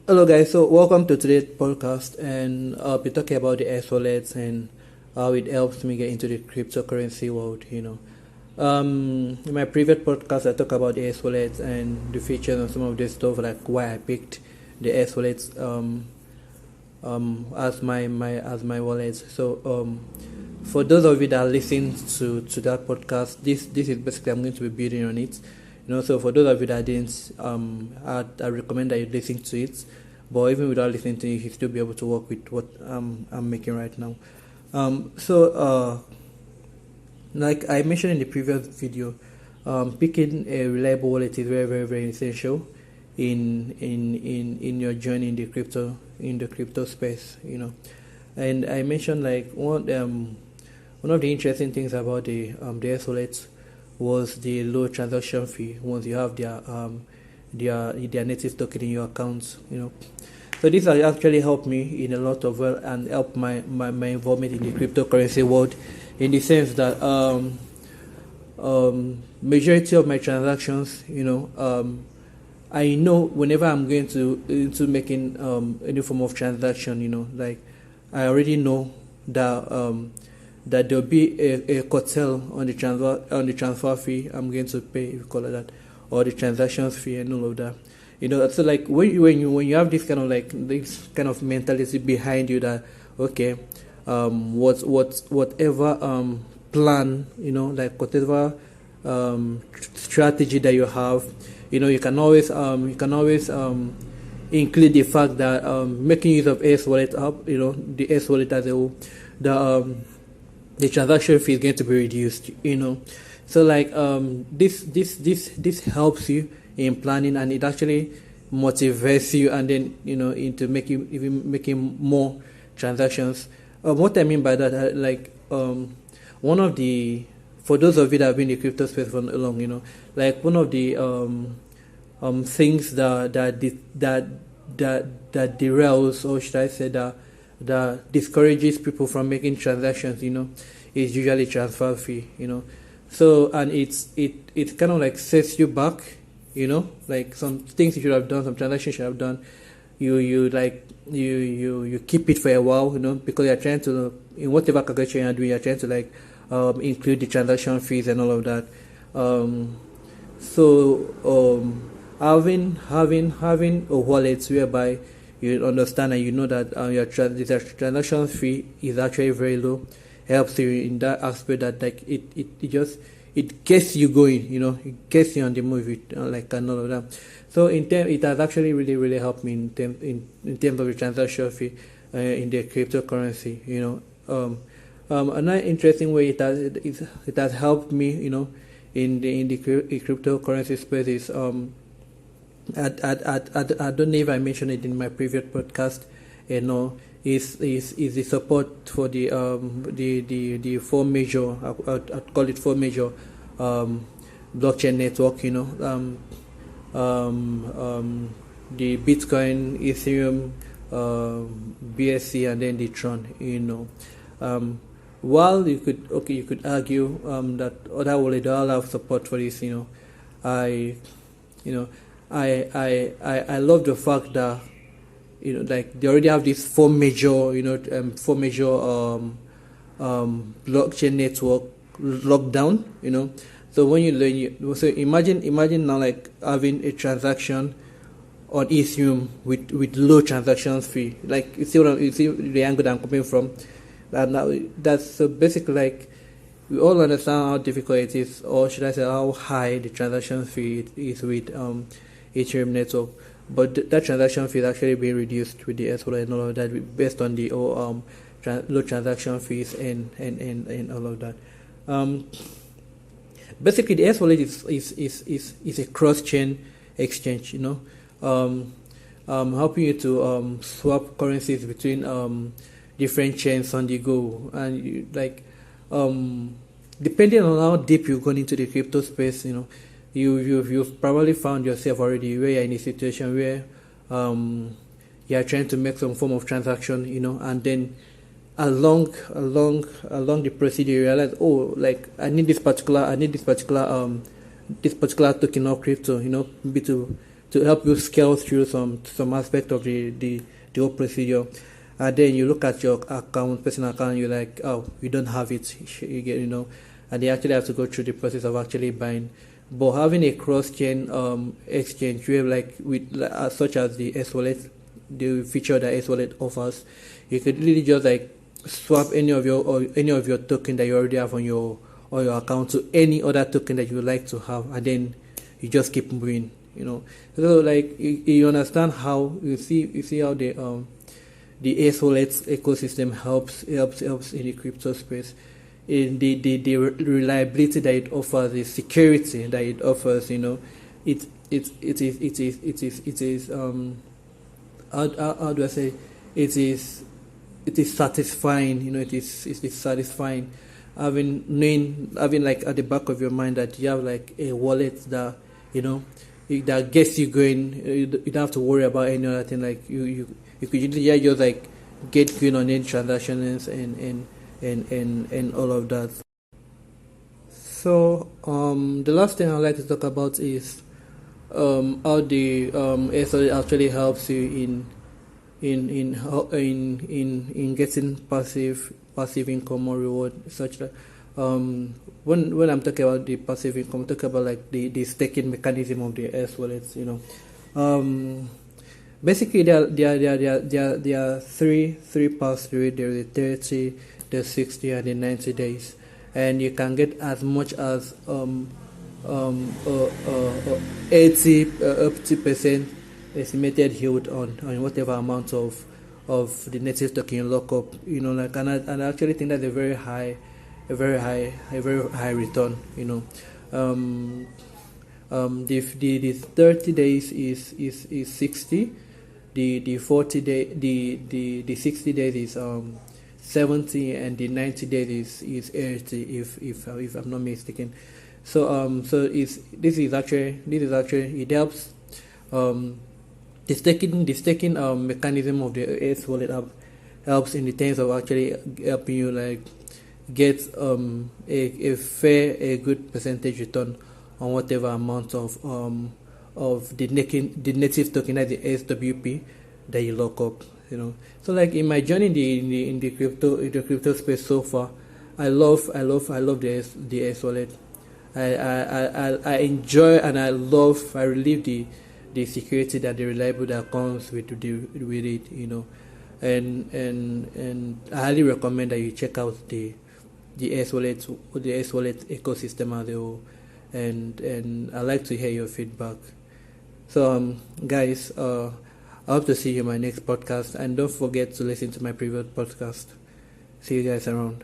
Hello guys, so welcome to today's podcast, and I'll be talking about the S wallets and how it helps me get into the cryptocurrency world. In my previous podcast, I talked about the S wallets and the features and some of this stuff, like why I picked the S wallets as my wallets. So for those of you that listen to that podcast, this is basically I'm going to be building on it. So for those of you that didn't, I recommend that you listen to it. But even without listening to it, you still be able to work with what I'm making right now. Like I mentioned in the previous video, picking a reliable wallet is very, very, very essential in your journey in the crypto space. And I mentioned like one of the interesting things about the S wallets was the low transaction fee once you have their native token in your accounts. So this has actually helped me in a lot of well and helped my involvement in the cryptocurrency world, in the sense that majority of my transactions, I know whenever I'm going into making any form of transaction, like I already know that that there'll be a cartel on the transfer fee I'm going to pay, if you call it that, or the transactions fee and all of that. So like when you have this kind of mentality behind you, that okay, whatever plan, like whatever strategy that you have, you can always include the fact that making use of S wallet the S wallet as a whole, the transaction fee is going to be reduced. So like this helps you in planning, and it actually motivates you, and then into making more transactions. What I mean by that, one of the, for those of you that have been in the crypto space for long, like one of the things that derails, or should I say that discourages people from making transactions, is usually transfer fee. So, and it kind of like sets you back, like some things you should have done, some transactions you should have done, you keep it for a while, because you're trying to, in whatever calculation you're doing, you're trying to like include the transaction fees and all of that. Having a wallet whereby you understand and you know that your transaction fee is actually very low, helps you in that aspect, that like it gets you going, it gets you on the move, and all of that. So it has actually really, really helped me in terms of the transaction fee in the cryptocurrency. Another interesting way it has helped me, in the cryptocurrency space is I don't know if I mentioned it in my previous podcast, is the support for the four major, I'd call it four major blockchain network, the Bitcoin, Ethereum, BSC, and then the Tron. While you could argue that other wallets all have support for this, I love the fact that like they already have these four major blockchain network locked down. So when so imagine now like having a transaction on Ethereum with low transaction fee. Like you see the angle that I'm coming from. And now that's so basically, like, we all understand how difficult it is, or should I say how high the transaction fee is with Ethereum network. But that transaction fee is actually being reduced with the S wallet and all of that, based on the low transaction fees and all of that. Basically, the S wallet is a cross-chain exchange, helping you to swap currencies between different chains on the go, and depending on how deep you've gone into the crypto space, you've probably found yourself already where you're in a situation where you're trying to make some form of transaction, and then along the procedure you realize, I need this particular token of crypto, maybe to to help you scale through some aspect of the whole procedure. And then you look at your account, personal account, you're like, oh, you don't have it, you get, and they actually have to go through the process of actually buying. But having a cross-chain exchange, where like such as the S-Wallet, the feature that S-Wallet offers, you could really just like swap any of your token that you already have on your account to any other token that you would like to have, and then you just keep moving. So like you understand how you see how the S-Wallet ecosystem helps in the crypto space, in the reliability that it offers, the security that it offers. It is how do I say, it is satisfying. It is satisfying having like at the back of your mind that you have like a wallet that that gets you going. You don't have to worry about any other thing. Like you could usually just like get going on any transactions and all of that. So the last thing I'd like to talk about is how the SL actually helps you in getting passive income or reward, such that when I'm talking about the passive income, I'm talking about like the staking mechanism of the S wallets. Basically there are three parts to it. There is the 30, the 60, and the 90 days, and you can get as much as 80% estimated yield on whatever amount of the native token you lock up. And I actually think that's a very high return. The 30 days is 60. The 40 day the 60 days is 70, and the 90 days is 80, if I'm not mistaken. So this is actually it helps. The staking mechanism of the S wallet app helps in the terms of actually helping you like get a good percentage return on whatever amount of the native token, like the SWP, that you lock up. So like in my journey in the crypto space so far, I love the S wallet. I enjoy and I relieve the security that the reliable that comes with it. And I highly recommend that you check out the S wallet ecosystem as a whole. And I'd like to hear your feedback. So guys, I hope to see you in my next podcast, and don't forget to listen to my previous podcast. See you guys around.